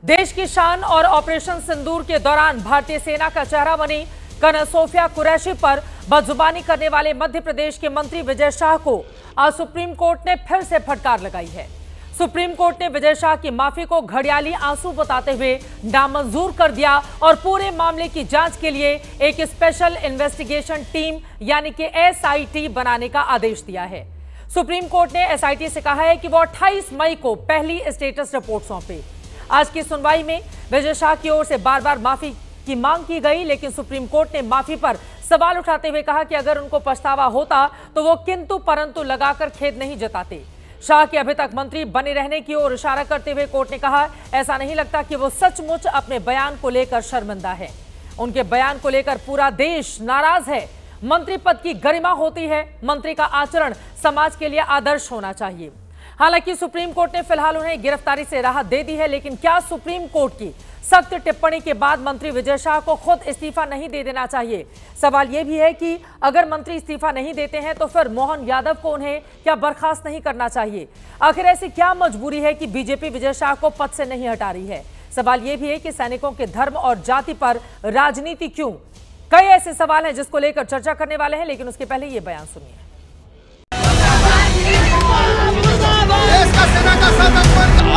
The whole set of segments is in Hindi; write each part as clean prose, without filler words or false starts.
देश की शान और ऑपरेशन सिंदूर के दौरान भारतीय सेना का चेहरा बनी कर्नल सोफिया कुरैशी पर बदजुबानी करने वाले मध्य प्रदेश के मंत्री विजय शाह को आज सुप्रीम कोर्ट ने फिर से फटकार लगाई है। सुप्रीम कोर्ट ने विजय शाह की माफी को घड़ियाली आंसू बताते हुए नामंजूर कर दिया और पूरे मामले की जांच के लिए एक स्पेशल इन्वेस्टिगेशन टीम यानी कि SIT बनाने का आदेश दिया है। सुप्रीम कोर्ट ने SIT से कहा है कि वो 28 मई को पहली स्टेटस रिपोर्ट सौंपे। आज की सुनवाई में विजय शाह की ओर से बार बार माफी की मांग की गई, लेकिन सुप्रीम कोर्ट ने माफी पर सवाल उठाते हुए कहा कि अगर उनको पछतावा होता तो वो किंतु परंतु लगाकर खेद नहीं जताते। शाह के अभी तक मंत्री बने रहने की ओर इशारा करते हुए कोर्ट ने कहा, ऐसा नहीं लगता कि वो सचमुच अपने बयान को लेकर शर्मिंदा है। उनके बयान को लेकर पूरा देश नाराज है। मंत्री पद की गरिमा होती है, मंत्री का आचरण समाज के लिए आदर्श होना चाहिए। हालांकि सुप्रीम कोर्ट ने फिलहाल उन्हें गिरफ्तारी से राहत दे दी है, लेकिन क्या सुप्रीम कोर्ट की सख्त टिप्पणी के बाद मंत्री विजय शाह को खुद इस्तीफा नहीं दे देना चाहिए? सवाल यह भी है कि अगर मंत्री इस्तीफा नहीं देते हैं तो फिर मोहन यादव को उन्हें क्या बर्खास्त नहीं करना चाहिए? आखिर ऐसी क्या मजबूरी है कि बीजेपी विजय शाह को पद से नहीं हटा रही है? सवाल यह भी है कि सैनिकों के धर्म और जाति पर राजनीति क्यों? कई ऐसे सवाल हैं जिसको लेकर चर्चा करने वाले हैं, लेकिन उसके पहले ये बयान सुनिए।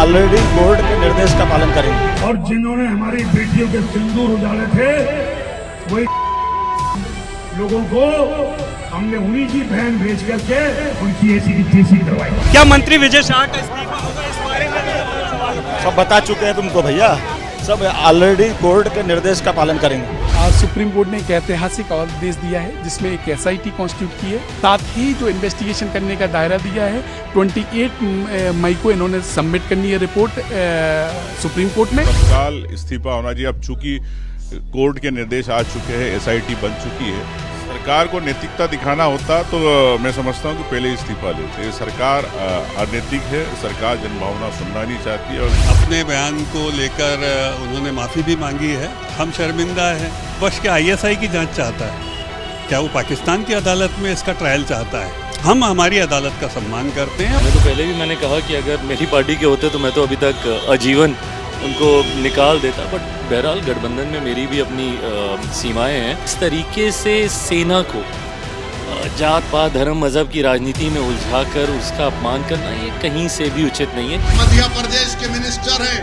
ऑलरेडी कोर्ट के निर्देश का पालन करेंगे और जिन्होंने हमारी बेटियों के सिंदूर उजाड़े थे वही लोगों को हमने उन्हीं की बहन भेज करके उनकी ऐसी की तैसी करवाई। क्या मंत्री विजय शाह का इस्तीफा होगा? इस बारे में सब बता चुके हैं तुमको भैया, सब ऑलरेडी कोर्ट के निर्देश का पालन करेंगे। आज सुप्रीम कोर्ट ने एक ऐतिहासिक आदेश दिया है जिसमें एक SIT कॉन्स्टिट्यूट की है, साथ ही जो इन्वेस्टिगेशन करने का दायरा दिया है 28 मई को इन्होंने सबमिट करनी है रिपोर्ट सुप्रीम कोर्ट में। तत्काल इस्तीफा होना चाहिए। अब चूंकि कोर्ट के निर्देश आ चुके हैं, SIT बन चुकी है, सरकार को नैतिकता दिखाना होता तो मैं समझता हूं कि पहले इस्तीफा लेते। सरकार अनैतिक है, सरकार जनभावना सुनना नहीं चाहती और अपने बयान को लेकर उन्होंने माफी भी मांगी है। हम शर्मिंदा हैं। बस क्या ISI की जांच चाहता है? क्या वो पाकिस्तान की अदालत में इसका ट्रायल चाहता है? हम हमारी अदालत का सम्मान करते हैं। मैं तो पहले भी मैंने कहा कि अगर मेरी पार्टी के होते तो मैं तो अभी तक आजीवन उनको निकाल देता, बट बहरहाल गठबंधन में मेरी भी अपनी सीमाएं हैं। इस तरीके से सेना को जात पात धर्म मजहब की राजनीति में उलझाकर उसका अपमान करना ये कहीं से भी उचित नहीं है। मध्य प्रदेश के मिनिस्टर हैं,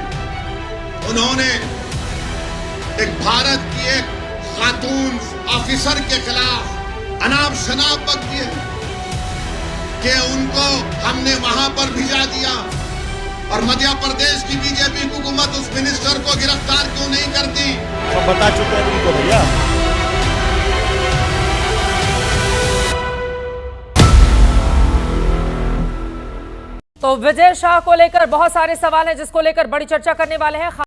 उन्होंने एक भारत की एक खातून ऑफिसर के खिलाफ अनाप शनाप बक दिए कि उनको हमने वहां पर भिजा दिया और मध्य प्रदेश की बीजेपी हुकूमत उस मिनिस्टर को गिरफ्तार क्यों नहीं करती? सब बता चुके हैं तुमको भैया। तो विजय शाह को लेकर बहुत सारे सवाल हैं जिसको लेकर बड़ी चर्चा करने वाले हैं।